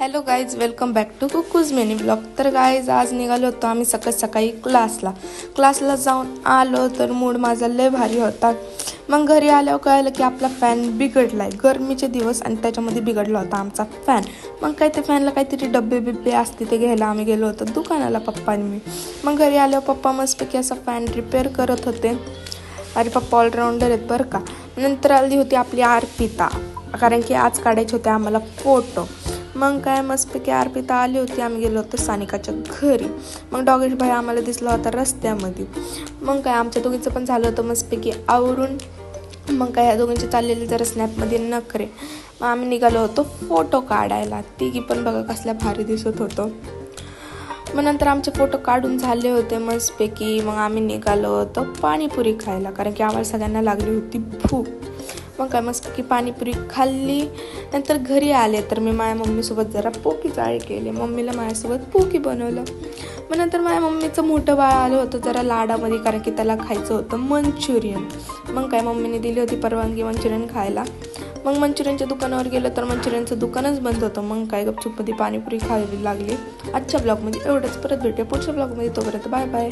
Hello guys, welcome back to कुकूज mini vlog. तर guys आज निघालो होतो आम्ही सकाळी क्लासला जाऊन आलो. तर मूड माझा लय भारी होता. मग घरी आल्यावर कळलं की आपला फॅन बिघडला आहे. गरमीचे दिवस आणि त्याच्यामध्ये बिघडला होता आमचा फॅन. मग काय ते फॅनला काहीतरी डब्बे असते ते घ्यायला आम्ही गेलो होतो दुकानाला, पप्पा आणि मी. मग घरी आल्यावर पप्पा मस्तपैकी असा फॅन रिपेअर करत होते. अरे पप्पा ऑलराऊंडर आहेत बरं का. नंतर आली होती आपली अर्पिता, कारण की आज काढायचे होते आम्हाला फोटो. मग काय मस्तपैकी अर्पिता आली होती. आम्ही गेलो होतो सानिकाच्या घरी. मग डॉगेश भाई आम्हाला दिसला होता रस्त्यामध्ये. मग काय आमच्या दोघींचं पण झालं होतं मस्तपैकी आवरून. मग काय ह्या दोघींचे चाललेले जरा स्नॅपमध्ये नखरे. मग आम्ही निघालो होतो फोटो काढायला. तिघी पण बघा कसल्या भारी दिसत होतो. मग नंतर आमचे फोटो काढून झाले होते मस्तपैकी. मग आम्ही निघालो होतो पाणीपुरी खायला, कारण की आम्हाला सगळ्यांना लागली होती भूक. मग काय मस्तपैकी पाणीपुरी खाल्ली. नंतर घरी आले तर मी माझ्या मम्मीसोबत जरा पोकी चाळी केली. मम्मीला माझ्यासोबत पोकी बनवलं. मग नंतर माझ्या मम्मीचं मोठं बाळ आलं होतं जरा लाडामध्ये, कारण की त्याला खायचं होतं मंचुरियन. मग काय मम्मीने दिली होती परवानगी मंचुरियन खायला. मग मंचुरियनच्या दुकानावर गेलं तर मंचुरियनचं दुकानच बंद होतं. मग काय गपचूपमध्ये पाणीपुरी खावी लागली. आजच्या ब्लॉगमध्ये एवढंच. परत भेटूया पुढच्या ब्लॉगमध्ये. तोपर्यंत बाय बाय.